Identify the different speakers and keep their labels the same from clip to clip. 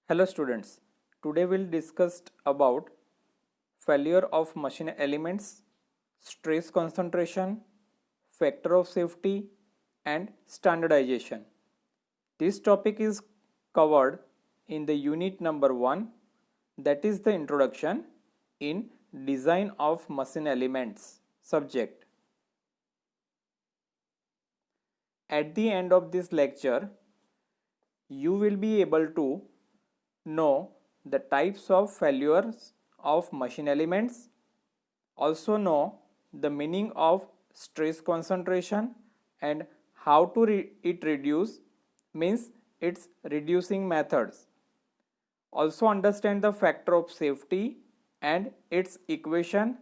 Speaker 1: Hello students, today we'll discuss about failure of machine elements, stress concentration, factor of safety and standardization. This topic is covered in the unit number 1, that is the introduction in design of machine elements subject. At the end of this lecture, you will be able to know the types of failures of machine elements, also know the meaning of stress concentration and how to it reduce, means its reducing methods. Also understand the factor of safety and its equation,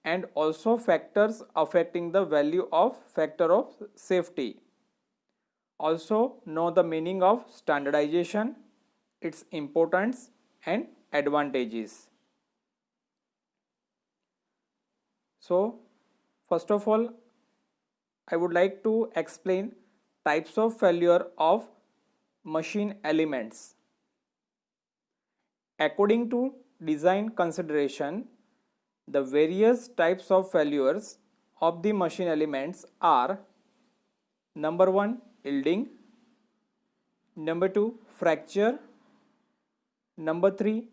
Speaker 1: and also factors affecting the value of factor of safety. Also know the meaning of standardization, its importance and advantages. So first of all, I would like to explain types of failure of machine elements. According to design consideration, the various types of failures of the machine elements are: number 1, yielding; number 2, fracture; number 3,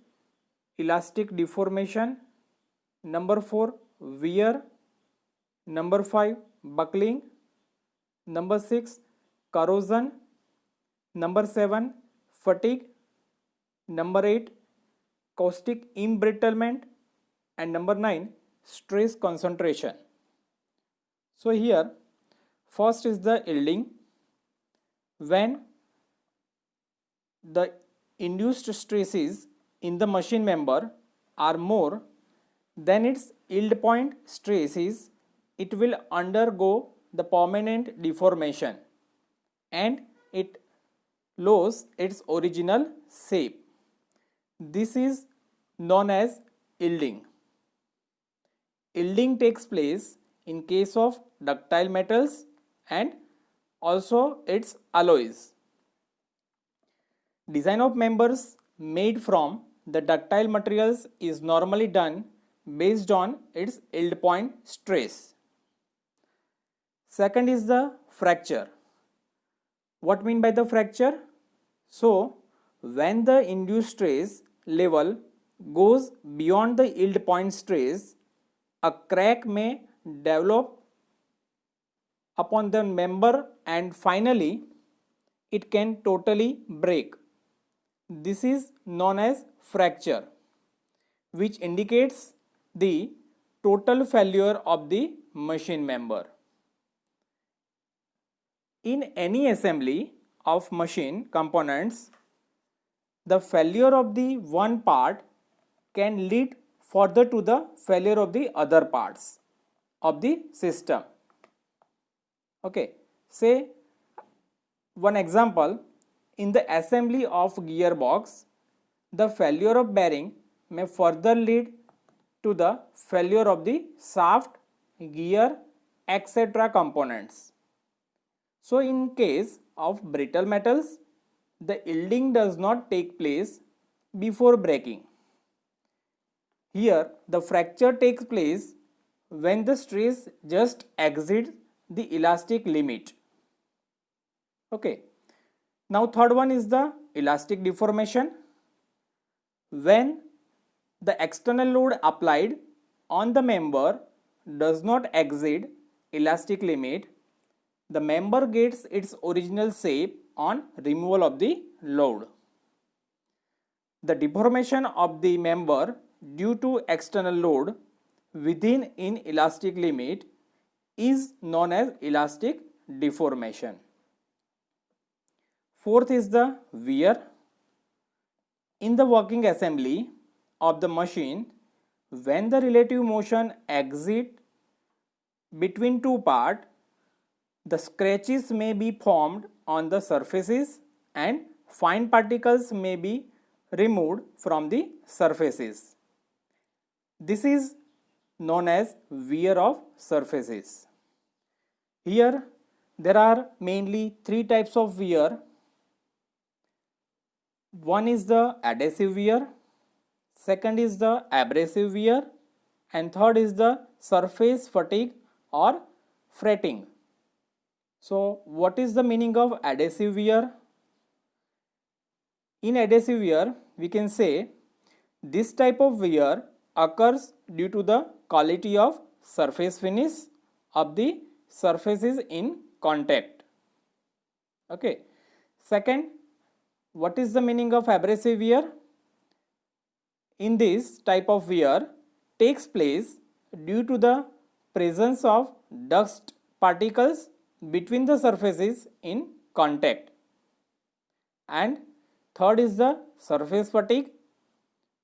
Speaker 1: elastic deformation; number 4, wear; number 5, buckling; number 6, corrosion; number 7, fatigue; number 8, caustic embrittlement; and number 9, stress concentration. So here first is the yielding. When the induced stresses in the machine member are more than its yield point stresses, it will undergo the permanent deformation and it loses its original shape. This is known as yielding. Yielding takes place in case of ductile metals and also its alloys. Design of members made from the ductile materials is normally done based on its yield point stress. Second is the fracture. What mean by the fracture? So when the induced stress level goes beyond the yield point stress, a crack may develop upon the member and finally it can totally break. This is known as fracture, which indicates the total failure of the machine member. In any assembly of machine components, the failure of the one part can lead further to the failure of the other parts of the system. Okay, say one example, in the assembly of gearbox, the failure of bearing may further lead to the failure of the shaft, gear, etc. components. So in case of brittle metals, the yielding does not take place before breaking. Here the fracture takes place when the stress just exceeds the elastic limit. Okay. Now third one is the elastic deformation. When the external load applied on the member does not exceed elastic limit, the member gets its original shape on removal of the load. The deformation of the member due to external load within inelastic limit is known as elastic deformation. Fourth is the wear. In the working assembly of the machine, when the relative motion exits between two parts, the scratches may be formed on the surfaces and fine particles may be removed from the surfaces. This is known as wear of surfaces. Here there are mainly three types of wear. One is the adhesive wear, second is the abrasive wear, and third is the surface fatigue or fretting. So what is the meaning of adhesive wear? In adhesive wear, we can say this type of wear occurs due to the quality of surface finish of the surfaces in contact. Okay. Second, what is the meaning of abrasive wear? In this type of wear takes place due to the presence of dust particles between the surfaces in contact. And third is the surface fatigue.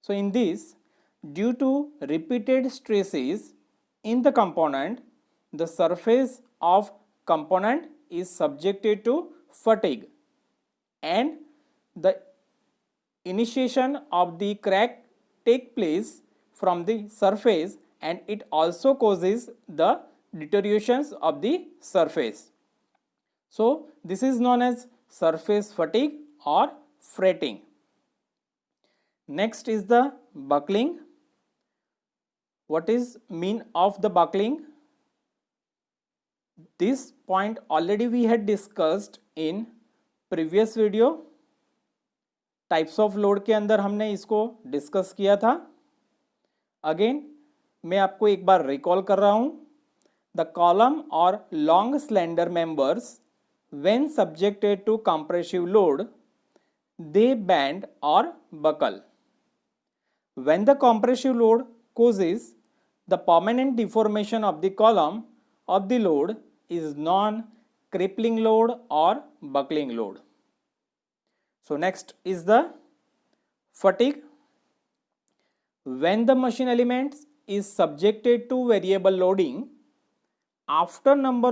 Speaker 1: So in this, due to repeated stresses in the component, the surface of component is subjected to fatigue, and the initiation of the crack take place from the surface, and it also causes the deteriorations of the surface. So this is known as surface fatigue or fretting. Next is the buckling. What is mean of the buckling? This point already we had discussed in previous video. Types of load के अंदर हमने इसको discuss किया था. Again मैं आपको एक बार recall कर रहा हूं. द कॉलम और long slender members when subjected to compressive load they bend और buckle. When the compressive load causes the permanent deformation of the column of the load is non-crippling load or buckling load. So next is the fatigue. When the machine element is subjected to variable loading, after number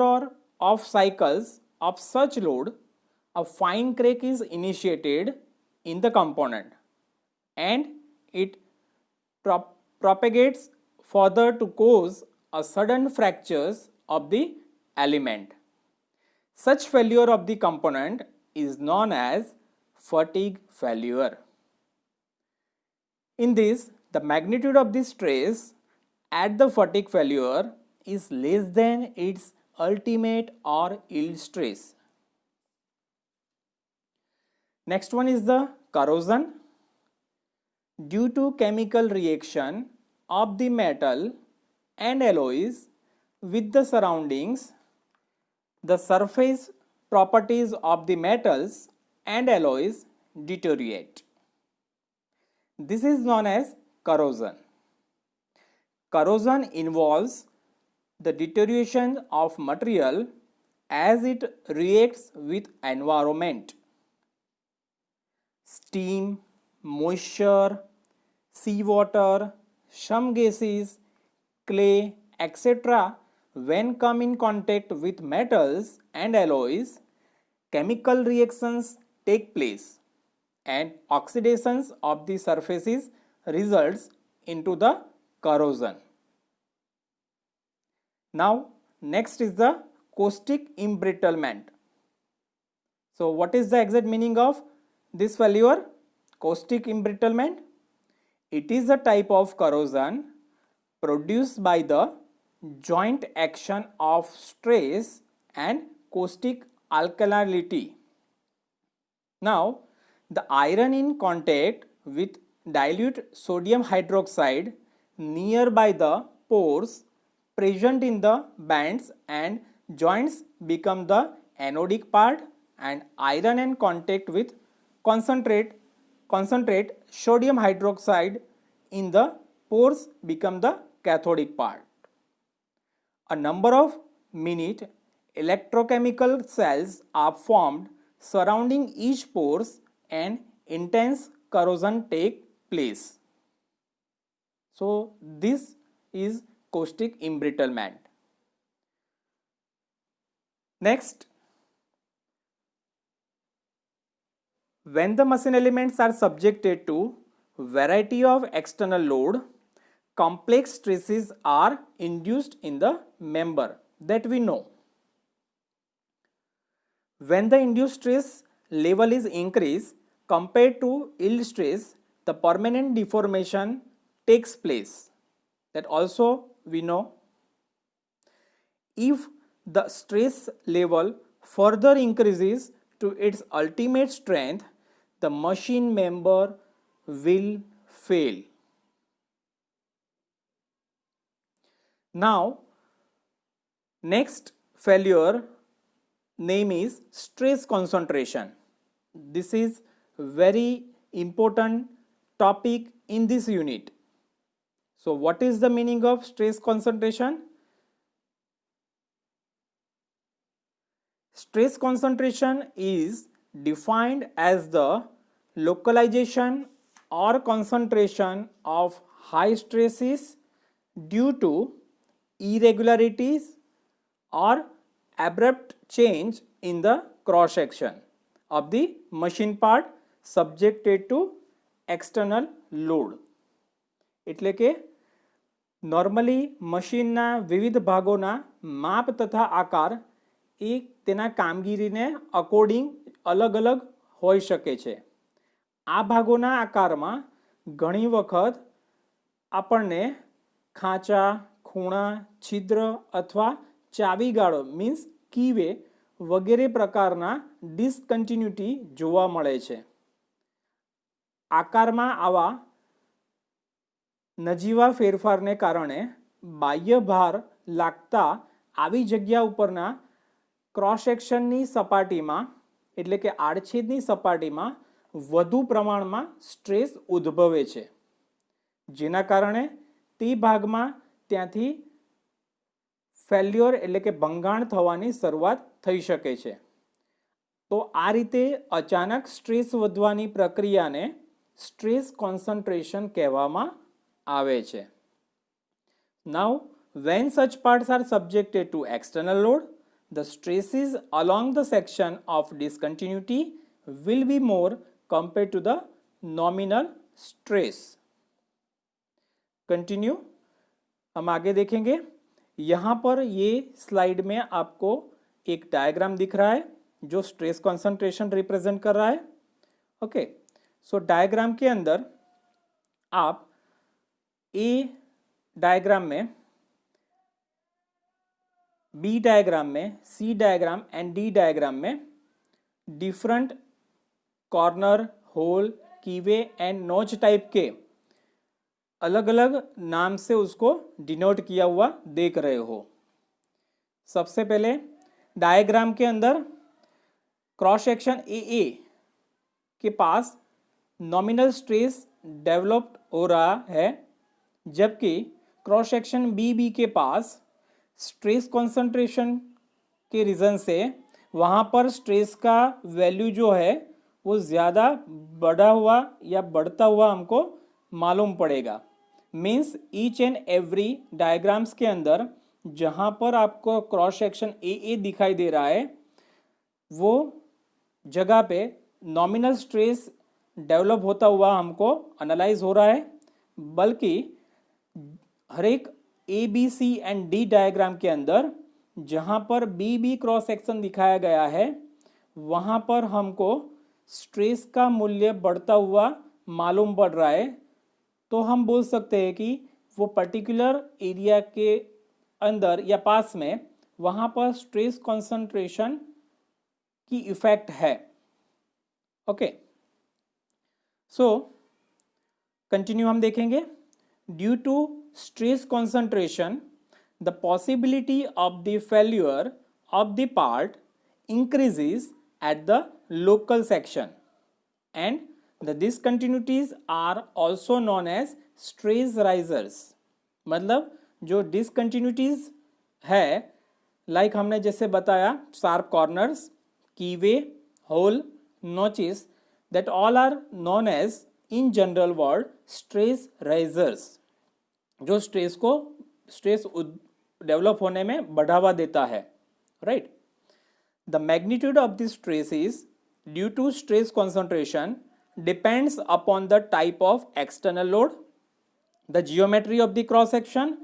Speaker 1: of cycles of such load, a fine crack is initiated in the component and it propagates further to cause a sudden fractures of the element. Such failure of the component is known as fatigue failure. In this, the magnitude of the stress at the fatigue failure is less than its ultimate or yield stress. Next one is the corrosion. Due to chemical reaction of the metal and alloys with the surroundings, the surface properties of the metals and alloys deteriorate. This is known as corrosion. Corrosion involves the deterioration of material as it reacts with environment. Steam, moisture, seawater, some gases, clay, etc. when come in contact with metals and alloys, chemical reactions take place and oxidations of the surfaces results into the corrosion. Now next is the caustic embrittlement. So what is the exact meaning of this failure? Caustic embrittlement. It is a type of corrosion produced by the joint action of stress and caustic alkalinity. Now, the iron in contact with dilute sodium hydroxide nearby the pores present in the bands and joints become the anodic part, and iron in contact with concentrate sodium hydroxide in the pores become the cathodic part. A number of minute electrochemical cells are formed surrounding each pores and intense corrosion take place. So this is caustic embrittlement. Next, when the machine elements are subjected to variety of external load, complex stresses are induced in the member that we know. When the induced stress level is increased, compared to yield stress, the permanent deformation takes place. That also we know. If the stress level further increases to its ultimate strength, the machine member will fail. Now, next failure name is stress concentration. This is very important topic in this unit. So what is the meaning of stress concentration? Stress concentration is defined as the localization or concentration of high stresses due to irregularities or abrupt change in the cross section of the machine part subjected to external load. એટલે કે normally મશીનના વિવિધ ભાગોના માપ તથા આકાર એ તેના કામગીરીને અકોર્ડિંગ અલગ અલગ હોઈ શકે છે. આ ભાગોના આકારમાં ઘણી વખત આપણને ખાંચા, ખૂણા, છિદ્ર અથવા ચાવીગાળો મીન્સ કીવે વગેરે પ્રકારના ડિસકન્ટિન્યુટી જોવા મળે છે. આકારમાં આવા નજીવા ફેરફારને કારણે બાહ્ય ભાર લાગતા આવી જગ્યા ઉપરના ક્રોસ સેક્શનની સપાટીમાં એટલે કે આડછેદની સપાટીમાં વધુ પ્રમાણમાં સ્ટ્રેસ ઉદ્ભવે છે, જેના કારણે તે ભાગમાં ત્યાંથી ફેલ્યોર એટલે કે ભંગાણ થવાની શરૂઆત થઈ શકે છે. તો આ રીતે અચાનક સ્ટ્રેસ વધવાની પ્રક્રિયાને સ્ટ્રેસ કોન્સન્ટ્રેશન કહેવામાં આવે છે. Now, when such parts are subjected to external load, the stresses along the section of discontinuity will be more compared to the nominal stress. Continue. हम आगे देखेंगे. यहाँ पर ये स्लाइड में आपको एक डायग्राम दिख रहा है जो स्ट्रेस कॉन्सेंट्रेशन रिप्रेजेंट कर रहा है. ओके, सो डायग्राम के अंदर आप ए डायग्राम में, बी डायग्राम में, C diagram and D diagram में different corner, hole, keyway and notch type के अलग अलग नाम से उसको डिनोट किया हुआ देख रहे हो. सबसे पहले डायग्राम के अंदर क्रॉस सेक्शन ए के पास नॉमिनल स्ट्रेस डेवलप्ड हो रहा है, जबकि क्रॉस सेक्शन बी के पास स्ट्रेस कॉन्सेंट्रेशन के रीज़न से वहाँ पर स्ट्रेस का वैल्यू जो है वो ज़्यादा बढ़ा हुआ या बढ़ता हुआ हमको मालूम पड़ेगा. Means each and every diagrams के अंदर जहाँ पर आपको क्रॉस सेक्शन ए दिखाई दे रहा है वो जगह पे नॉमिनल स्ट्रेस डेवलप होता हुआ हमको एनालाइज हो रहा है, बल्कि हर एक A B C and D diagram के अंदर जहाँ पर बी क्रॉस सेक्शन दिखाया गया है वहाँ पर हमको स्ट्रेस का मूल्य बढ़ता हुआ मालूम पड़ रहा है. तो हम बोल सकते हैं कि वो पर्टिकुलर एरिया के अंदर या पास में वहाँ पर स्ट्रेस कॉन्सेंट्रेशन की इफेक्ट है. ओके, सो कंटिन्यू हम देखेंगे. Due to stress concentration, the possibility of the failure of the part increases at the local section, and the discontinuities are also known as stress risers. मतलब जो discontinuities है, like हमने जैसे बताया sharp corners, keyway, hole, notches, that all are known as in general word stress risers, जो stress develop होने में बढ़ावा देता है. Right. The magnitude of this stress is due to stress concentration depends upon the type of external load, the geometry of the cross section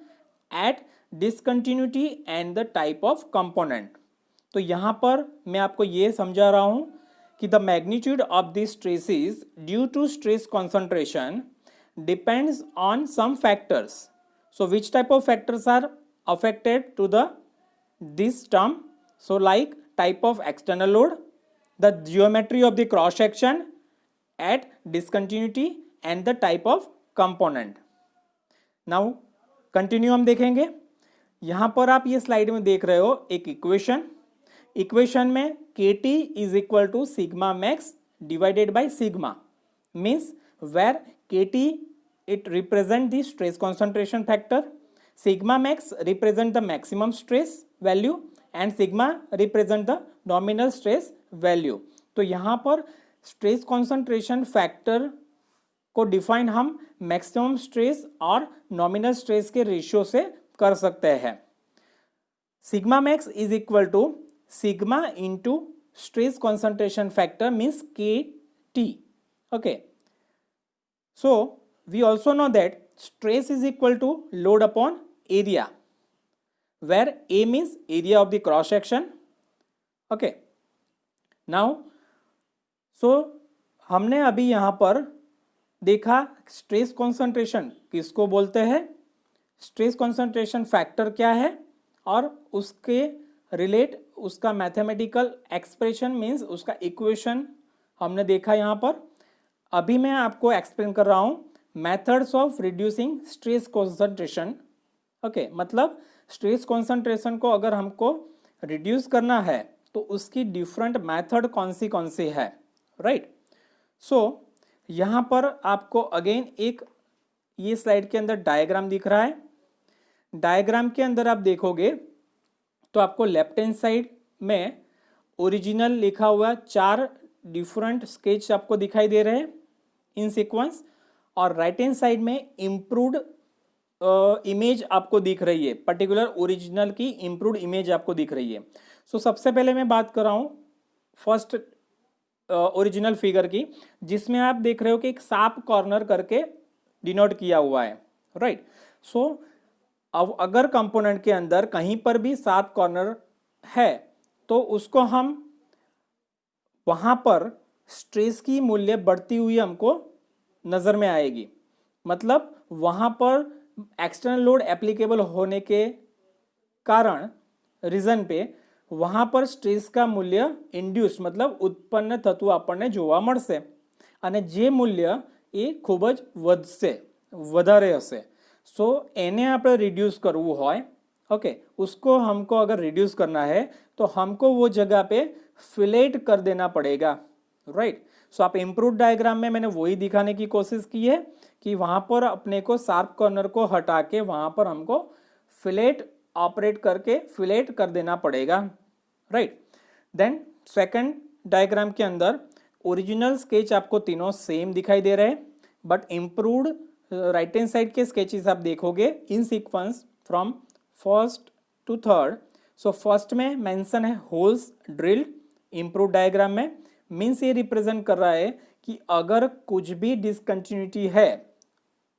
Speaker 1: at discontinuity and the type of component. तो यहाँ पर मैं आपको ये समझा रहा हूँ कि the magnitude of this stresses due to stress concentration depends on some factors. So which type of factors are affected to the this term? So like type of external load, the geometry of the cross section at discontinuity and the type of component. Now continue हम देखेंगे. यहाँ पर आप ये slide में देख रहे हो एक इक्वेशन में KT is equal to sigma max divided by sigma, means where KT it represent the stress concentration factor, sigma max represent the maximum stress value and sigma represent the nominal stress value. तो यहाँ पर stress concentration factor को define हम maximum stress और nominal stress के ratio से कर सकते हैं. Sigma max is equal to sigma into stress concentration factor means KT. Okay, so we also know that stress is equal to load upon area, where A means area of the cross section. Okay, now so हमने अभी यहाँ पर देखा stress concentration किसको बोलते हैं, stress concentration factor क्या है और उसके रिलेट उसका मैथमेटिकल एक्सप्रेशन मीन्स उसका इक्वेशन हमने देखा यहाँ पर. अभी मैं आपको एक्सप्लेन कर रहा हूँ methods of reducing stress concentration. Okay, मतलब स्ट्रेस कॉन्सेंट्रेशन को अगर हमको रिड्यूस करना है तो उसकी डिफरेंट मेथड कौन सी है, राइट. सो यहाँ पर आपको अगेन एक ये स्लाइड के अंदर डायग्राम दिख रहा है. डायग्राम के अंदर आप देखोगे तो आपको लेफ्ट हैंड साइड में ओरिजिनल लिखा हुआ 4 डिफरेंट स्केच आपको दिखाई दे रहे हैं इन सीक्वेंस, और राइट हैंड साइड में इम्प्रूव्ड इमेज आपको दिख रही है, पर्टिकुलर ओरिजिनल की इम्प्रूव्ड इमेज आपको दिख रही है. सो सबसे पहले मैं बात कर रहा हूँ फर्स्ट ओरिजिनल फिगर की, जिसमें आप देख रहे हो कि एक शार्प कॉर्नर करके डिनोट किया हुआ है, राइट. सो अब अगर कंपोनेंट के अंदर कहीं पर भी शार्प कॉर्नर है तो उसको हम वहाँ पर स्ट्रेस की मूल्य बढ़ती हुई हमको नज़र में आएगी. मतलब वहाँ पर एक्सटर्नल लोड एप्लीकेबल होने के कारण रीजन पे वहाँ पर સ્ટ્રેસ का મૂલ્ય ઇન્ડ્યુસ मतलब ઉત્પન્ન થતું આપણને જોવા મળશે અને જે મૂલ્ય એ ખૂબ જ વધશે, વધારે હશે. सो એને આપણે रिड्यूस કરવું હોય, ओके, उसको हमको अगर रिड्यूस करना है तो हमको वो जगह पे फिलेट कर देना पड़ेगा, राइट. सो आप इम्प्रूव डायग्राम में मैंने वही दिखाने की कोशिश की है कि वहाँ पर अपने को शार्प कॉर्नर को हटा के वहाँ पर हमको फिलेट ऑपरेट करके फिलेट कर देना पड़ेगा, राइट. देन सेकंड डायग्राम के अंदर ओरिजिनल स्केच आपको तीनों सेम दिखाई दे रहे हैं, but improved right hand side के स्केचेस आप देखोगे in sequence from first to third. So first में मेंशन है होल्स ड्रिल्ड इम्प्रूव डायग्राम में, मीन्स ये रिप्रेजेंट कर रहा है कि अगर कुछ भी डिसकंटिन्यूटी है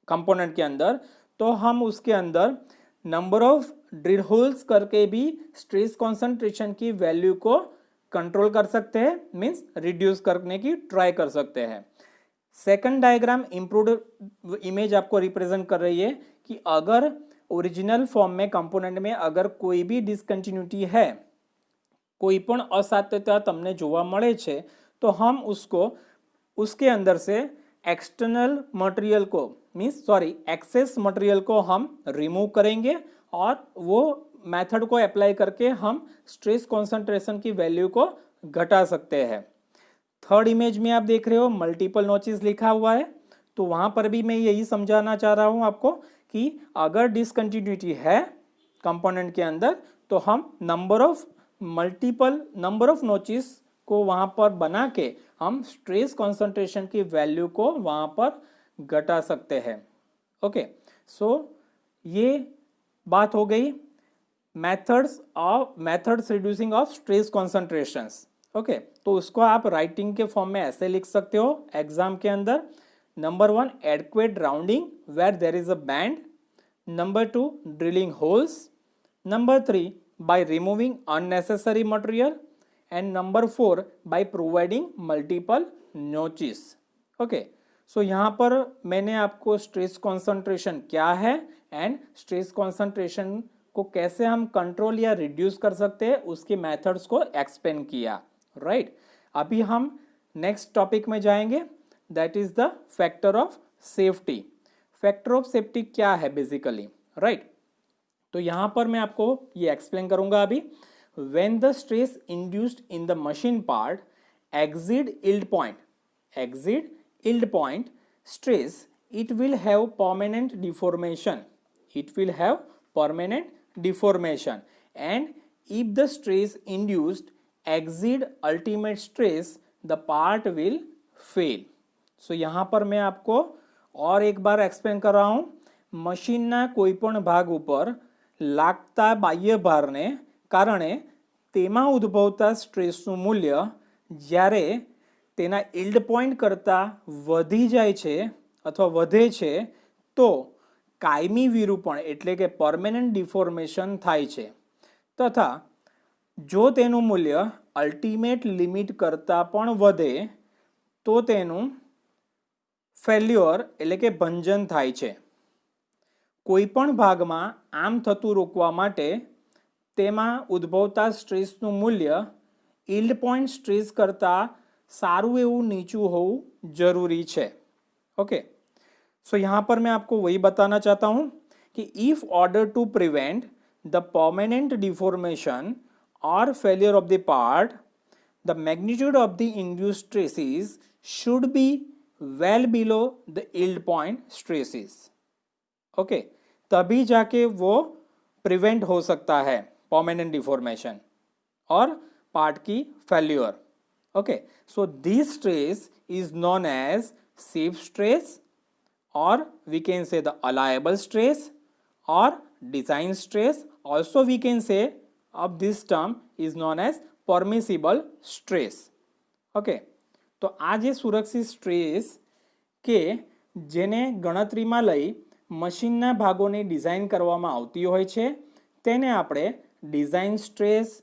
Speaker 1: कंपोनेंट के अंदर तो हम उसके अंदर नंबर ऑफ ड्रिल होल्स करके भी स्ट्रेस कॉन्सेंट्रेशन की वैल्यू को कंट्रोल कर सकते हैं, मीन्स रिड्यूस करने की ट्राई कर सकते हैं. सेकंड डायग्राम इम्प्रूव्ड इमेज आपको रिप्रेजेंट कर रही है कि अगर ओरिजिनल फॉर्म में कंपोनेंट में अगर कोई भी डिसकंटिन्यूटी है, कोई पण असाध्यता તમને જોવા મળે છે तो हम उसको उसके अंदर से एक्सटर्नल मटेरियल को एक्सेस मटेरियल को हम रिमूव करेंगे और वो मेथड को अप्लाई करके हम स्ट्रेस कॉन्सेंट्रेशन की वैल्यू को घटा सकते हैं. थर्ड इमेज में आप देख रहे हो मल्टीपल नॉचेस लिखा हुआ है, तो वहाँ पर भी मैं यही समझाना चाह रहा हूँ आपको कि अगर डिसकंटिन्यूटी है कंपोनेंट के अंदर तो हम मल्टीपल नंबर ऑफ नॉचेस को वहाँ पर बना के हम स्ट्रेस कॉन्सेंट्रेशन की वैल्यू को वहाँ पर घटा सकते हैं. ओके, सो ये बात हो गई methods reducing of stress concentrations. Okay, तो उसको आप राइटिंग के फॉर्म में ऐसे लिख सकते हो एग्जाम के अंदर. Number 1 adequate rounding where there is a band. Number 2 drilling holes. Number 3 by removing unnecessary material. and number 4 by providing multiple notches. Okay, so यहाँ पर मैंने आपको स्ट्रेस कॉन्सेंट्रेशन क्या है एंड स्ट्रेस कॉन्सेंट्रेशन को कैसे हम कंट्रोल या रिड्यूस कर सकते हैं उसके मेथड्स को एक्सप्लेन किया, राइट। अभी हम नेक्स्ट टॉपिक में जाएंगे, that is the factor of safety. Factor of safety क्या है बेसिकली, राइट। तो यहाँ पर मैं आपको ये एक्सप्लेन करूंगा अभी। When the stress induced in the machine part exceed yield point stress, it will have permanent deformation. And if the stress induced exceed ultimate stress, the part will fail. So यहाँ पर मैं आपको और एक बार explain कर रहा हूँ। મશીનના કોઈપણ ભાગ ઉપર લાગતા બાહ્ય ભારને કારણે તેમાં ઉદ્ભવતા સ્ટ્રેસનું મૂલ્ય જ્યારે તેના યીલ્ડ પોઈન્ટ કરતાં વધી જાય છે અથવા વધે છે તો કાયમી વિરૂપણ એટલે કે પરમેનન્ટ ડિફોર્મેશન થાય છે, તથા જો તેનું મૂલ્ય અલ્ટિમેટ લિમિટ કરતાં પણ વધે તો તેનું ફેલ્યોર એટલે કે ભંજન થાય છે. કોઈપણ ભાગમાં આમ થતું રોકવા માટે તેમાં ઉદ્ભવતા સ્ટ્રેસનું મૂલ્ય યીલ્ડ પોઈન્ટ સ્ટ્રેસ કરતાં સારું એવું નીચું હોવું જરૂરી છે. ओके, सो यहाँ पर मैं आपको वही बताना चाहता हूँ कि if order to prevent the permanent deformation और failure of the part, the magnitude of the induced stresses should be well below the yield point stresses. Okay, तभी जाके वो प्रिवेंट हो सकता है परमानेंट डिफॉर्मेशन और पार्ट की failure. Okay, so this stress is known as safe stress, or we can say the allowable stress or design stress. Also we can say of this term is known as permissible stress. Okay, તો આ જે સુરક્ષિત stress કે જેને ગણતરીમાં લઈ મશીનના ભાગોની ડિઝાઇન કરવામાં આવતી હોય છે તેને આપણે design stress,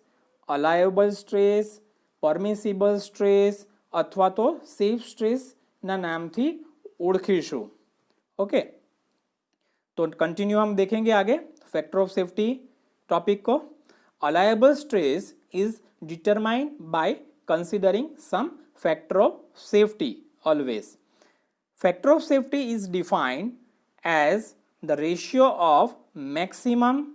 Speaker 1: અલાયબલ stress, permissible stress અથવા તો સેફ સ્ટ્રેસ ना नाम थी ओळखीशु. ओके, तो कंटिन्यू हम देखेंगे आगे फैक्टर ऑफ सेफ्टी टॉपिक को. Allowable stress is determined by considering some factor of safety always. Factor of safety is defined as the ratio of maximum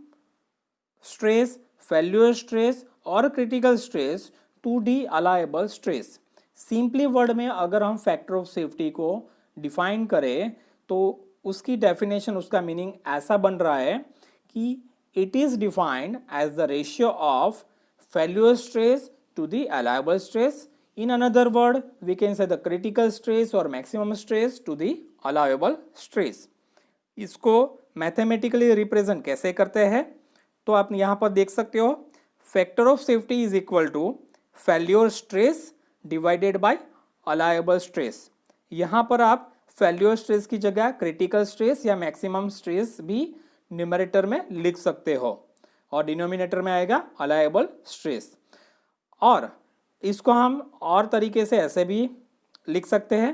Speaker 1: stress, failure stress और critical stress to the allowable stress. Simply word में अगर हम factor of safety को define करें तो उसकी definition, उसका meaning ऐसा बन रहा है कि it is defined as the ratio of failure stress to the allowable stress. In another word we can say the critical stress और maximum stress to the allowable stress. इसको मैथमेटिकली रिप्रेजेंट कैसे करते हैं तो आप यहाँ पर देख सकते हो. Factor of safety is equal to failure stress divided by allowable stress. यहाँ पर आप फेल्योर स्ट्रेस की जगह क्रिटिकल स्ट्रेस या मैक्सिमम स्ट्रेस भी न्यूमरेटर में लिख सकते हो और डिनोमिनेटर में आएगा अलायबल स्ट्रेस. और इसको हम और तरीके से ऐसे भी लिख सकते हैं,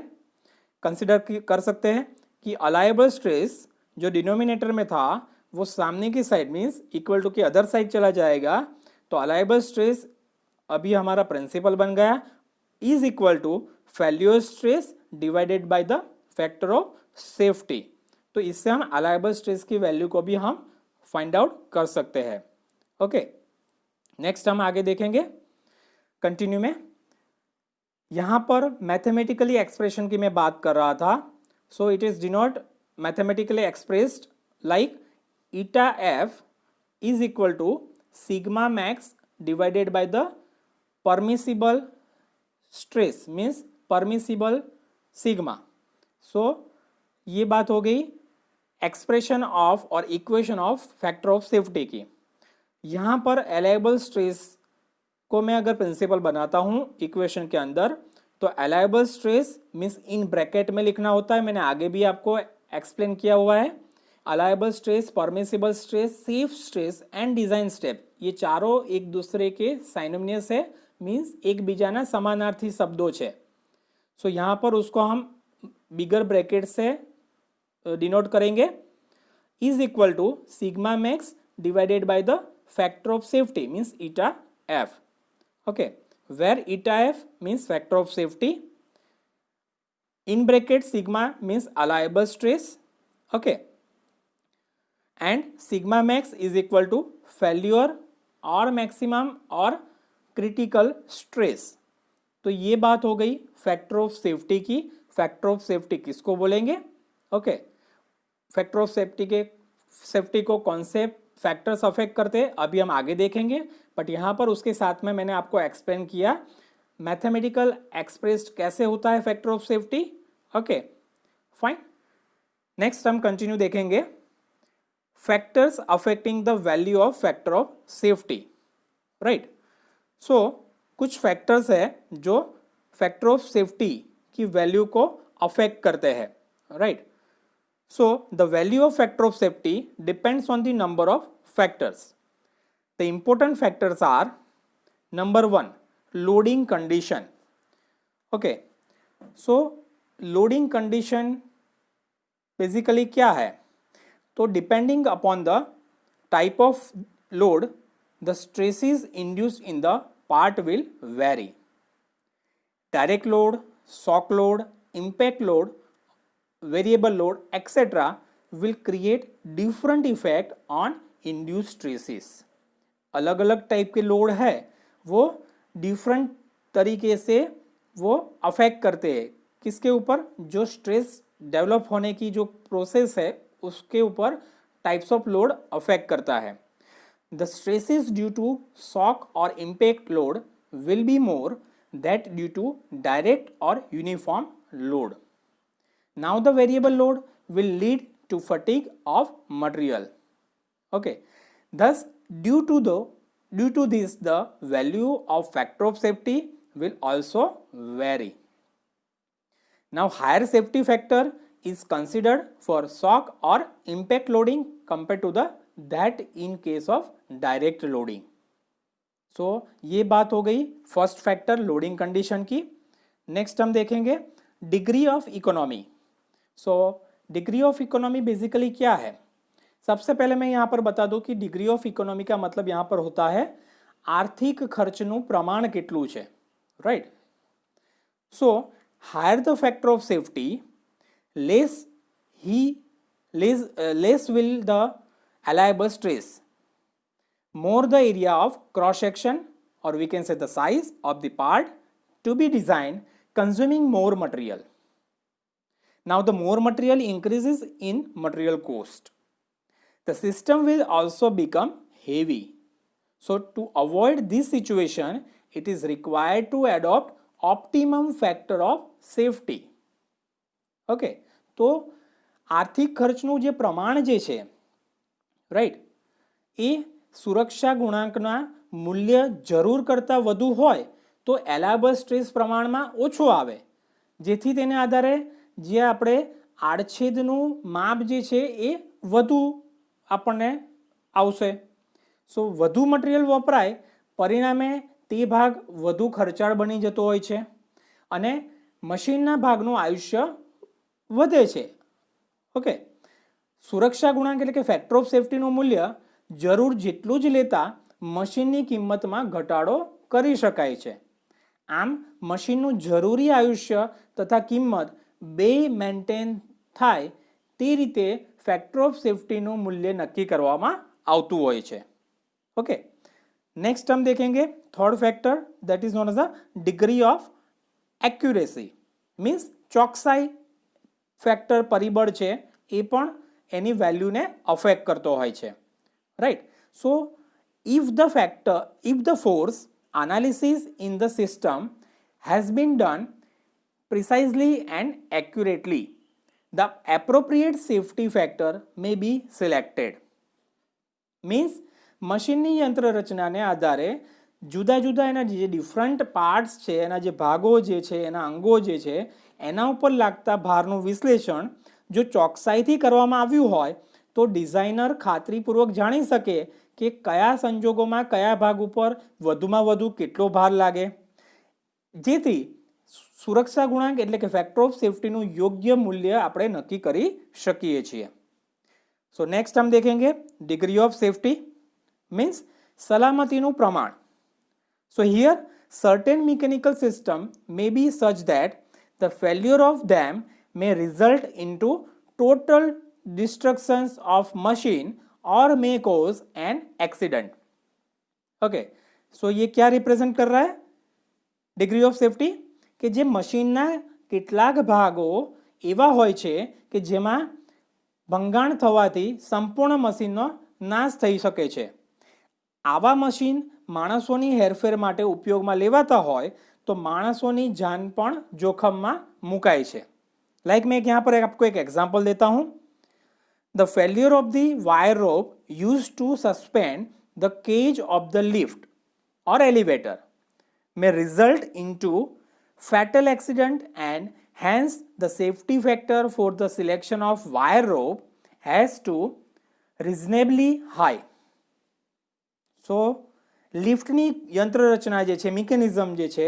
Speaker 1: कंसिडर कर सकते हैं कि अलायबल स्ट्रेस जो डिनोमिनेटर में था वो सामने की साइड मीन्स इक्वल टू की अदर साइड चला जाएगा, तो अलायबल स्ट्रेस अभी हमारा प्रिंसिपल बन गया is equal to failure stress divided by the factor of safety. तो इससे हम अलायबल स्ट्रेस की वैल्यू को भी हम फाइंड आउट कर सकते हैं. ओके, नेक्स्ट हम आगे देखेंगे कंटिन्यू में. यहाँ पर मैथमेटिकली एक्सप्रेशन की मैं बात कर रहा था. So it is denote mathematically expressed like eta F is equal to sigma max divided by the permissible stress means permissible sigma. सो ये बात हो गई एक्सप्रेशन ऑफ और equation of factor of safety की. यहाँ पर अलायबल स्ट्रेस को मैं अगर प्रिंसिपल बनाता हूँ इक्वेशन के अंदर तो अलायबल स्ट्रेस मीन्स इन ब्रैकेट में लिखना होता है. मैंने आगे भी आपको एक्सप्लेन किया हुआ है. Allowable stress, permissible stress, safe stress and design step, ये चारों एक दूसरे के साइनोनियस है, मीन्स एक बीजाना समानार्थी शब्दों છે. सो यहाँ पर उसको हम बिगर ब्रैकेट से डिनोट करेंगे. Is equal to sigma max divided by the factor of safety means eta F. Okay, where eta F means factor of safety. In bracket sigma means allowable stress. Okay, and sigma max is equal to failure or maximum or critical stress. तो ये बात हो गई factor of safety की. Factor of safety किसको बोलेंगे? Okay, factor of safety को कौन से फैक्टर्स अफेक्ट करते हैं अभी हम आगे देखेंगे, बट यहाँ पर उसके साथ में मैंने आपको एक्सप्लेन किया मैथमेटिकल एक्सप्रेस्ड कैसे होता है factor of safety. Okay fine. Next हम कंटिन्यू देखेंगे factors affecting the value of factor of safety. Right, so कुछ फैक्टर्स है जो फैक्टर ऑफ सेफ्टी की वैल्यू को अफेक्ट करते हैं. Right, so the value of factor of safety depends on the number of factors. The important factors are number 1 loading condition. Okay, so loading condition basically क्या है? तो depending upon the type of load the stresses induced in the part will very. Direct load, shock load, impact load, variable load etcetera will create different effect on induced stresses. अलग अलग type के load है वो different तरीके से वो affect करते हैं. किसके ऊपर? जो स्ट्रेस डेवलप होने की जो प्रोसेस है उसके ऊपर टाइप्स ऑफ लोड अफेक्ट करता है. The stresses due to shock और impact load will be more that due to direct और uniform load. Now the variable load will lead to fatigue of material. Okay, thus due to this the value of factor of safety will also vary. Now higher safety factor is considered for shock or impact loading compared to that in case of direct loading. So ये बात हो गई first factor loading condition की. Next हम देखेंगे degree of economy. So degree of economy basically क्या है? सबसे पहले मैं यहाँ पर बता दूं कि डिग्री ऑफ इकोनॉमी का मतलब यहाँ पर होता है आर्थिक खर्चનું પ્રમાણ કેટલું છે. Right, so higher the factor of safety, less will the allowable stress, more the area of cross section or we can say the size of the part to be designed consuming more material. Now the more material increases in material cost. The system will also become heavy. So to avoid this situation, it is required to adopt optimum factor of safety. Okay, તો આર્થિક ખર્ચનું જે પ્રમાણ જે છે right એ સુરક્ષા ગુણાંકના મૂલ્ય જરૂર કરતાં વધુ હોય તો એલાયબલ સ્ટ્રેસ પ્રમાણમાં ઓછું આવે, જેથી તેને આધારે જે આપણે આડછેદનું માપ જે છે એ વધુ આપણને આવશે. સો વધુ મટીરિયલ વપરાય પરિણામે તે ભાગ વધુ ખર્ચાળ બની જતો હોય છે અને મશીનના ભાગનું આયુષ્ય વધે છે. ઓકે, સુરક્ષા ગુણાંક એટલે કે ફેક્ટર ઓફ સેફ્ટીનું મૂલ્ય જરૂર જેટલું જ લેતા મશીનની કિંમતમાં ઘટાડો કરી શકાય છે. આમ મશીનનું જરૂરી આયુષ્ય તથા કિંમત બે મેન્ટેન થાય તે રીતે ફેક્ટર ઓફ સેફ્ટીનું મૂલ્ય નક્કી કરવામાં આવતું હોય છે. ઓકે, नेक्स्ट हम देखेंगे third factor that is known as a degree of accuracy means ચોકસાઈ ફેક્ટર પરિબળ છે એ પણ એની વેલ્યુને અફેક્ટ કરતો હોય છે. Right, so if the force analysis in the system has been done precisely and accurately, the appropriate safety factor may be selected. means મશીનની યંત્રરચનાને આધારે જુદા જુદા એના જે ડિફરન્ટ પાર્ટ્સ છે, એના જે ભાગો જે છે, એના અંગો જે છે, એના ઉપર લાગતા ભારનું વિશ્લેષણ જો ચોકસાઈથી કરવામાં આવ્યું હોય તો ડિઝાઇનર ખાતરીપૂર્વક જાણી શકે કે કયા સંજોગોમાં કયા ભાગ ઉપર વધુમાં વધુ કેટલો ભાર લાગે, જેથી સુરક્ષા ગુણાંક એટલે કે ફેક્ટર ઓફ સેफ्टीનું યોગ્ય મૂલ્ય આપણે નક્કી કરી શકીએ છીએ. સો નેક્સ્ટ हम देखेंगे डिग्री ऑफ सेफ्टी मीन्स सलामतीનું પ્રમાણ. So here certain mechanical system may be such that the failure of them may result into total destructions of machine or may cause an accident. Okay, so ये क्या represent कर रहा है degree of safety કે જે મશીનના કેટલાક ભાગો એવા હોય છે કે જેમાં ભંગાણ થવાથી સંપૂર્ણ મશીનનો નાશ થઈ શકે છે. આવા મશીન માણસોની હેરફેર માટે ઉપયોગમાં લેવાતા હોય તો માણસોની જાન પણ જોખમમાં મુકાય છે. લાઈક मैं यहाँ पर आपको एक एग्जाम्पल देता हूँ. The failure of the wire rope used to suspend the cage of the lift और elevator may result into fatal accident and hence the safety factor for the selection of wire rope has to reasonably high. So લિફ્ટની યંત્રરચના જે છે mechanism જે છે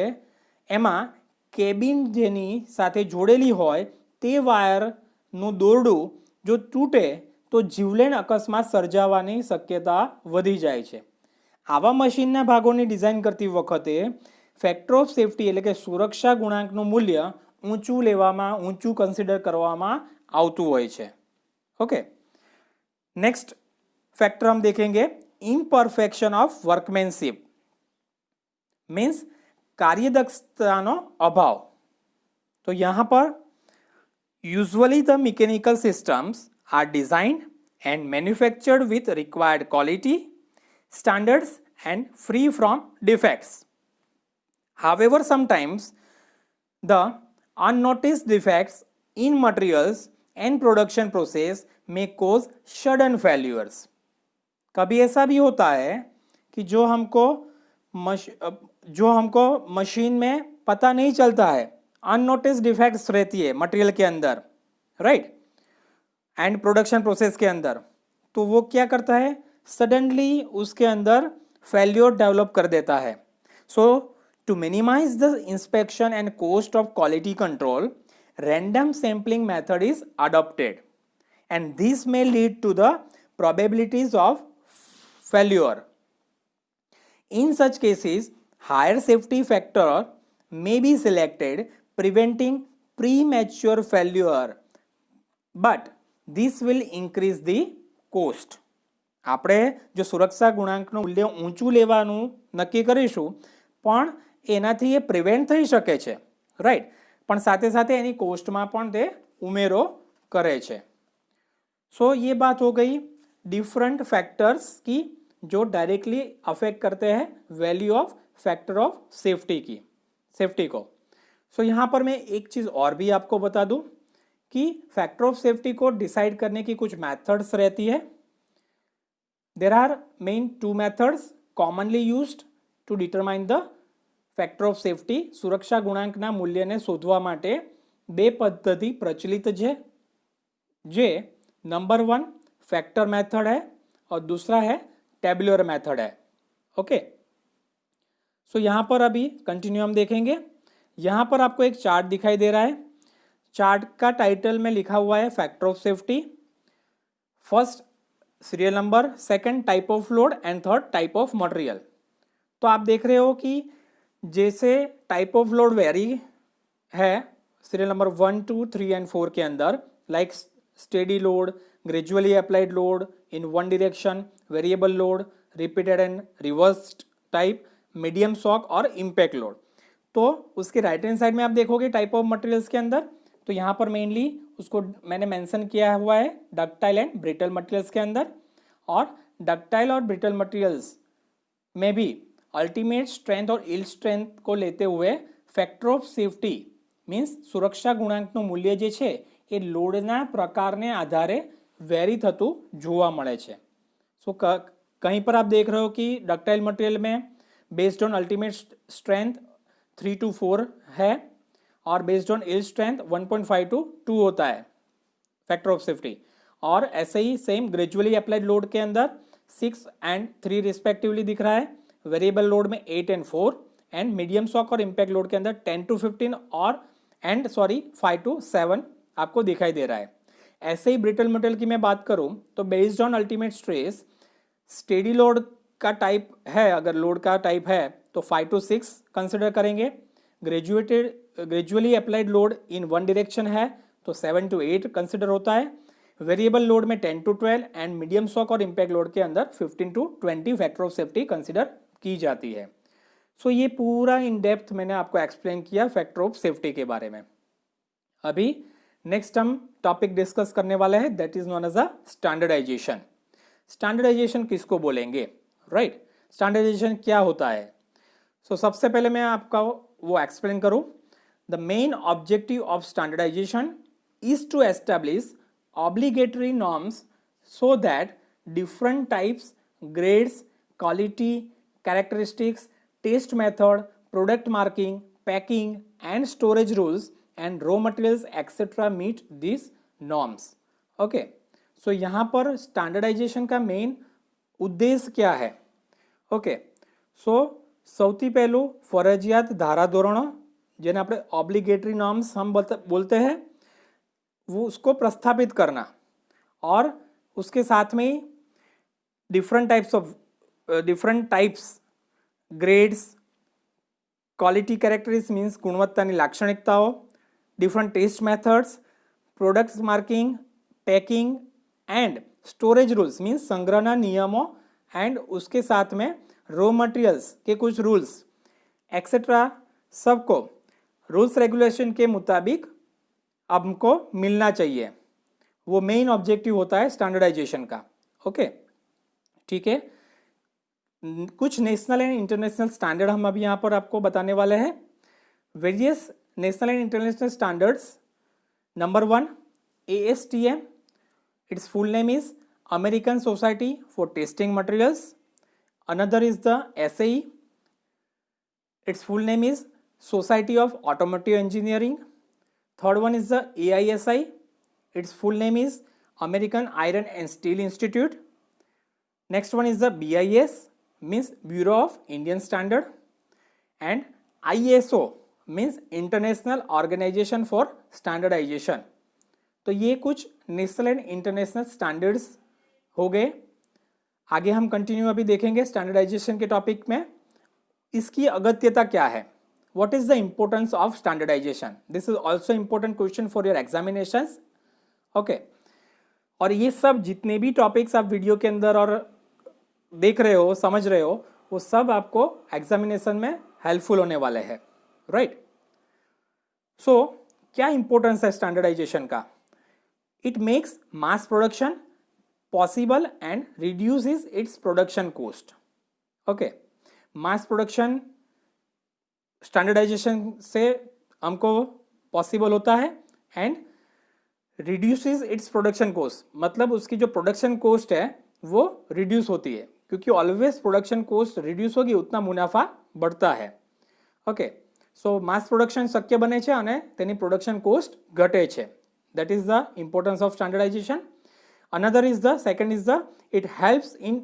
Speaker 1: એમાં cabin જેની સાથે જોડેલી હોય તે વાયરનું દોરડું જો તૂટે તો જીવલેણ અકસ્માત સર્જાવાની શક્યતા વધી જાય છે. આવા મશીનના ભાગોની ડિઝાઇન કરતી વખતે ફેક્ટર ઓફ સેફ્ટી એટલે કે સુરક્ષા ગુણાંકનું મૂલ્ય ઊંચું કન્સિડર કરવામાં આવતું હોય છે. ઓકે, નેક્સ્ટ फैक्टर हम देखेंगे इम्परफेक्शन ऑफ वर्कमैनशिप मीन्स कार्यदक्षताનો अभाव. तो यहाँ पर usually the mechanical systems are designed and manufactured with required quality standards and free from defects. However, sometimes the unnoticed defects in materials and production process may cause sudden failures. कभी ऐसा भी होता है कि जो हमको मशीन में पता नहीं चलता है, अननोटिस्ड डिफेक्ट्स रहती है मटेरियल के अंदर, राइट, एंड प्रोडक्शन प्रोसेस के अंदर, तो वो क्या करता है सडनली उसके अंदर फेल्योर डेवलप कर देता है. सो to minimize the inspection and cost of quality control, random sampling method is adopted and this may lead to the probabilities of failure. In such cases, higher safety factor may be selected, preventing premature failure, but this will increase the cost. આપણે જો સુરક્ષા ગુણાંકનું મૂલ્ય ઊંચું લેવાનું નક્કી કરીશું પણ એનાથી એ પ્રિવેન્ટ થઈ શકે છે, રાઈટ, પણ સાથે સાથે એની કોસ્ટમાં પણ તે ઉમેરો કરે છે. सो ये बात हो गई डिफरेंट फैक्टर्स की जो डायरेक्टली अफेक्ट करते हैं value of factor of safety को. सो यहाँ पर मैं एक चीज़ और भी आपको बता दूँ कि फैक्टर ऑफ सेफ्टी को डिसाइड करने की कुछ मेथड्स रहती है. There are main 2 methods commonly used to determine the factor of safety. सुरक्षा गुणांकना मूल्यने शोधवा माटे 2 पद्धति प्रचलित है, जे नंबर 1 फैक्टर मेथड है और दूसरा है टेबुलर मेथड है. ओके, सो यहाँ पर अभी कंटिन्यू हम देखेंगे. यहाँ पर आपको एक चार्ट दिखाई दे रहा है. चार्ट का टाइटल में लिखा हुआ है factor of safety, first serial number, second type of load and third type of material. तो आप देख रहे हो कि जैसे टाइप ऑफ लोड वेरी है सीरियल नंबर 1, 2, 3 एंड 4 के अंदर, like steady load, gradually applied load, in one direction, variable load, repeated and reversed type, medium shock और इम्पैक्ट लोड. तो उसके राइट हैंड साइड में आप देखोगे टाइप ऑफ मटेरियल्स के अंदर, तो यहाँ पर मेनली उसको मैंने मेंशन किया हुआ है डक्टाइल एंड ब्रिटल मटेरियल्स के अंदर. और डक्टाइल और ब्रिटल मटेरियल्स में भी अल्टीमेट स्ट्रेंथ और इल्ड स्ट्रेंथ को लेते हुए फैक्टर ऑफ सेफ्टी मीन्स सुरक्षा गुणांकનું મૂલ્ય જે છે એ લોડના પ્રકારને આધારે વેરી થતું જોવા મળે છે. सो कहीं पर आप देख रहे हो कि डक्टाइल मटेरियल में based on ultimate strength 3 to 4 है और based on yield strength 1.5 to 2 होता है फैक्टर ऑफ सेफ्टी. और ऐसे ही सेम ग्रेजुअली अप्लाइड लोड के अंदर 6 एंड 3 रिस्पेक्टिवली दिख रहा है, वेरिएबल लोड में 8 एंड 4, एंड मीडियम शॉक और इम्पैक्ट लोड के अंदर 10 to 15 और 5 to 7 आपको दिखाई दे रहा है। ऐसे ही ब्रिटल मेटल की मैं बात करूं तो based on ultimate stress steady load का टाइप है, अगर लोड का टाइप है तो 5 to 6 कंसिडर करेंगे। Gradually applied load in one direction है तो 7 to 8 कंसिडर होता है। वेरिएबल लोड में 10 to 12 एंड मीडियम शॉक और इम्पैक्ट लोड के अंदर 15 to 20 factor of safety consider की जाती है। सो ये पूरा इन डेप्थ मैंने आपको एक्सप्लेन किया फैक्टर ऑफ सेफ्टी के बारे में। अभी नेक्स्ट हम टॉपिक डिस्कस करने वाले हैं, that is known as a standardization. Standardization किसको बोलेंगे, राइट? स्टैंडर्डाइजेशन क्या होता है? सो सबसे पहले मैं आपका वो एक्सप्लेन करूं। The main objective of standardization is to establish obligatory norms so that different types, grades, quality, characteristics, test method, product marking, packing and storage rules and raw materials etc. meet these norms. Okay, so यहाँ पर standardization का main उद्देश्य क्या है? Okay, so સૌથી પહેલું ફરજિયાત ધારાધોરણો જેને આપણે ઓબ્લિગેટરી નોર્મ્સ हम बोलते हैं वो उसको प्रस्थापित करना, और उसके साथ में different types grades, quality characteristics means गुणवत्ताની લાક્ષણિકતાઓ, different test methods, products marking, packing and storage rules means संग्रहना नियमों, एंड उसके साथ में रॉ मटेरियल्स के कुछ रूल्स एक्सेट्रा सबको रूल्स रेगुलेशन के मुताबिक हमको मिलना चाहिए। वो मेन ऑब्जेक्टिव होता है स्टैंडर्डाइजेशन का। ओके, ठीक है। कुछ नेशनल एंड इंटरनेशनल स्टैंडर्ड हम अभी यहाँ पर आपको बताने वाले हैं। Various national and international standards. Number 1 ASTM, it's full name is American society for testing materials. Another is the SAE, it's full name is society of automotive engineering. Third one is the AISI, its full name is American Iron and Steel Institute. Next one is the BIS, means Bureau of Indian Standard, and ISO means International Organization for Standardization. तो ये कुछ national and international standards हो गए। आगे हम continue अभी देखेंगे standardisation के टॉपिक में। इसकी अगत्यता क्या है? What is the importance of standardization? This is also important question for your examinations. Okay. और ये सब जितने भी टॉपिक्स आप वीडियो के अंदर और देख रहे हो, समझ रहे हो, वो सब आपको एग्जामिनेशन में हेल्पफुल होने वाले हैं, राइट? सो क्या इंपॉर्टेंस है स्टैंडर्डाइजेशन का? It makes mass production possible and reduces its production cost. Okay, mass production standardization से हमको पॉसिबल होता है and reduces its production cost, मतलब उसकी जो प्रोडक्शन कॉस्ट है वो रिड्यूस होती है, क्योंकि ऑलवेज प्रोडक्शन कॉस्ट रिड्यूस होगी उतना मुनाफा बढ़ता है। ओके, सो मास प्रोडक्शन शक्य बने છે અને તેની પ્રોડક્શન કોસ્ટ ઘટે છે. That is the importance of standardization. Another is the second is the it helps in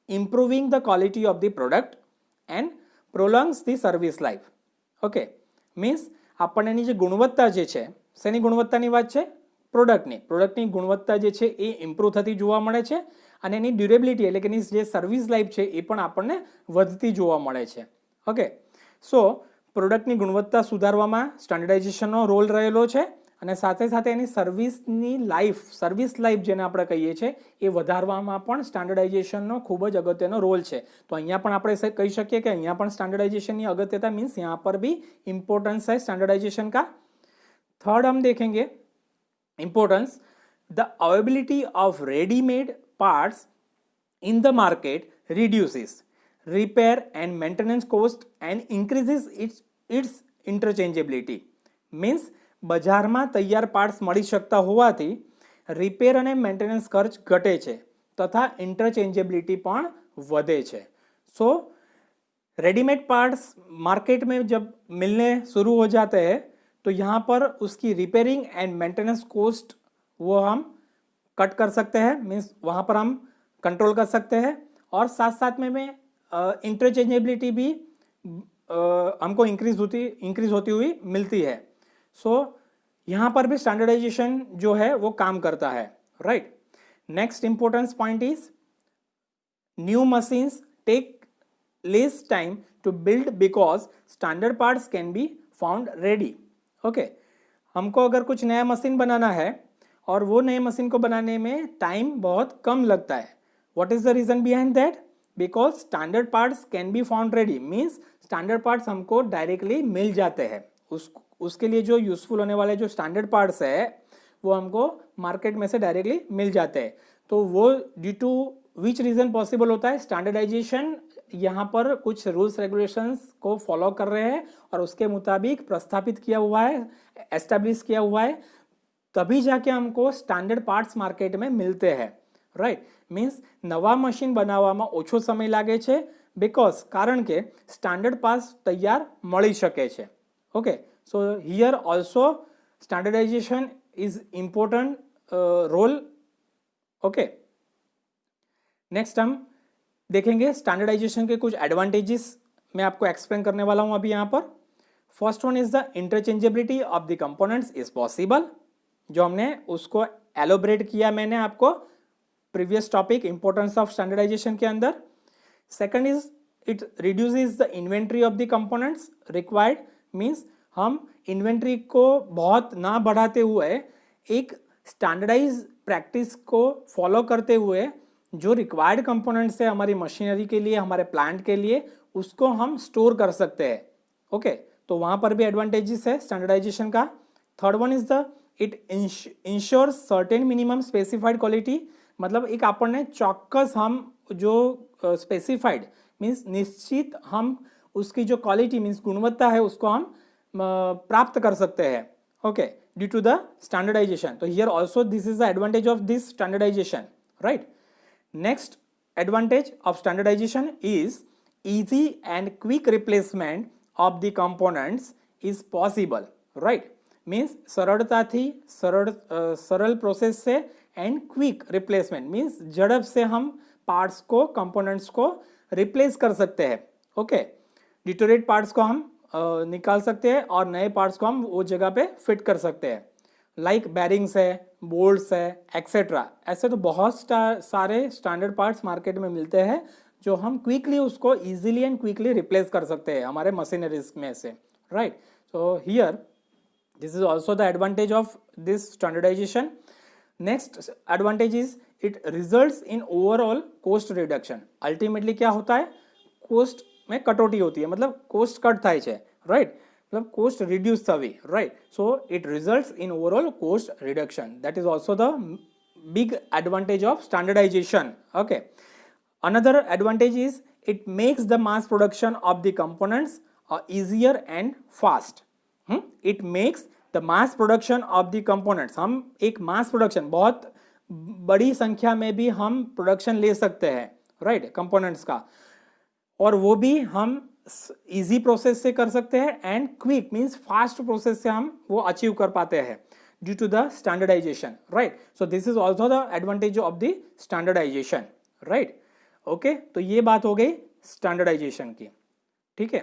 Speaker 1: improving the quality of the product and prolongs the service life. Okay, means આપણને એની જે ગુણવત્તા જે છે, શેની ગુણવત્તાની વાત છે? પ્રોડક્ટની ગુણવત્તા જે છે એ ઇમ્પ્રૂવ થતી જોવા મળે છે, અને એની ડ્યુરેબિલિટી એટલે કે એની જે સર્વિસ લાઈફ છે એ પણ આપણને વધતી જોવા મળે છે. ઓકે, સો પ્રોડક્ટની ગુણવત્તા સુધારવામાં સ્ટાન્ડર્ડાઇઝેશનનો રોલ રહેલો છે, અને સાથે સાથે એની સર્વિસ લાઈફ જેને આપણે કહીએ છીએ એ વધારવામાં પણ સ્ટાન્ડર્ડાઇઝેશનનો ખૂબ જ અગત્યનો રોલ છે. તો અહીંયા પણ આપણે કહી શકીએ કે અહીંયા પણ સ્ટાન્ડર્डाइजेशन की अगत्यता मीन्स यहाँ पर भी इम्पोर्टेंस है स्टैंडर्डाइजेशन का. थर्ड हम देखेंगे importance, the availability of readymade parts in the market reduces repair and maintenance cost and increases it's interchangeability. Means બજારમાં તૈયાર પાર્ટ્સ મળી શકતા હોવાથી રિપેર અને મેન્ટેનન્સ ખર્ચ ઘટે છે તથા ઇન્ટરચેન્જેબિલિટી પણ વધે છે. सो रेडीमेड पार्ट्स मार्केट में जब मिलने शुरू हो जाते हैं तो यहाँ पर उसकी रिपेयरिंग एंड मेंटेनेंस कॉस्ट वो हम कट कर सकते हैं, मीन्स वहाँ पर हम कंट्रोल कर सकते हैं, और साथ साथ में इंटरचेंजेबिलिटी भी हमको इंक्रीज होती हुई मिलती है। सो यहाँ पर भी स्टैंडर्डाइजेशन जो है वो काम करता है, right. Next importance point is new machines take less time to build because standard parts can be found ready. Okay, हमको अगर कुछ नया मशीन बनाना है और वो नए मशीन को बनाने में टाइम बहुत कम लगता है। What is the reason behind that? Because standard parts can be found ready, means standard parts हमको डायरेक्टली मिल जाते हैं। उसके लिए जो यूजफुल होने वाले जो स्टैंडर्ड पार्ट्स है वो हमको मार्केट में से डायरेक्टली मिल जाते हैं। तो वो due to which reason possible होता है? स्टैंडर्डाइजेशन यहाँ पर कुछ रूल्स रेगुलेशंस को फॉलो कर रहे हैं और उसके मुताबिक प्रस्थापित किया हुआ है, एस्टेब्लिश किया हुआ है, तभी जाके हमको स्टैंडर्ड पार्ट्स मार्केट में मिलते हैं, राइट। मीन्स नवा मशीन બનાવવામાં ઓછો સમય લાગે છે बिकॉज કારણ કે સ્ટાન્ડર્ડ પાર્ટ્સ તૈયાર મળી શકે છે। Okay, so here also standardization is important role. Okay, next हम देखेंगे स्टैंडर्डाइजेशन के कुछ एडवांटेजेस मैं आपको एक्सप्लेन करने वाला हूं अभी यहाँ पर। First one is the interchangeability of the components is possible, जो हमने उसको एलोबरेट किया मैंने आपको previous topic importance of standardization के अंदर। Second is it reduces the inventory of the components required, means हम इन्वेंट्री को बहुत ना बढ़ाते हुए एक स्टैंडर्डाइज प्रैक्टिस को फॉलो करते हुए जो रिक्वायर्ड कंपोनेंट्स है हमारी मशीनरी के लिए, हमारे प्लांट के लिए, उसको हम स्टोर कर सकते हैं। ओके, तो वहां पर भी एडवांटेजेस है स्टैंडर्डाइजेशन का। Third one is the it ensures certain minimum specified quality, मतलब एक આપણને ચોક્કસ हम जो स्पेसिफाइड मीन्स निश्चित हम उसकी जो क्वालिटी मीन्स गुणवत्ता है उसको हम प्राप्त कर सकते हैं। Okay, due to the standardization. तो here also this is the advantage of this standardization, right. Next advantage of standardization is easy and quick replacement of the components is possible, right। Means सरलताથી सरल process से and quick replacement means झड़प से हम parts को, components को replace कर सकते हैं। ओके, डिटोरेट पार्ट्स को हम निकाल सकते हैं और नए पार्ट्स को हम वो जगह पे फिट कर सकते हैं, लाइक बैरिंग्स है, बोल्ट्स है, एक्सेट्रा। ऐसे तो बहुत सारे स्टैंडर्ड पार्ट्स मार्केट में मिलते हैं जो हम क्विकली उसको इजीली एंड क्विकली रिप्लेस कर सकते हैं हमारे मशीनरीज में से, right. So here this is also the advantage of this standardization. Next advantage is it results in overall cost reduction. Ultimately क्या होता है? कोस्ट में कटौती होती है, मतलब कोस्ट कट થાય છે, राइट, मतलब कोस्ट रिड्यूस થવી, right. So it results in overall cost reduction, that is also the big advantage of standardization. Okay, another advantage is it makes the mass production of the components easier and fast। it makes the mass production of the components, हम एक mass production बहुत बड़ी संख्या में भी हम production ले सकते हैं, राइट, कंपोनेंट्स का, और वो भी हम इजी प्रोसेस से कर सकते हैं and quick means fast process से हम वो अचीव कर पाते हैं due to the standardization, right. So this is also the advantage of the standardization, right. Okay, तो ये बात हो गई स्टैंडर्डाइजेशन की, ठीक है।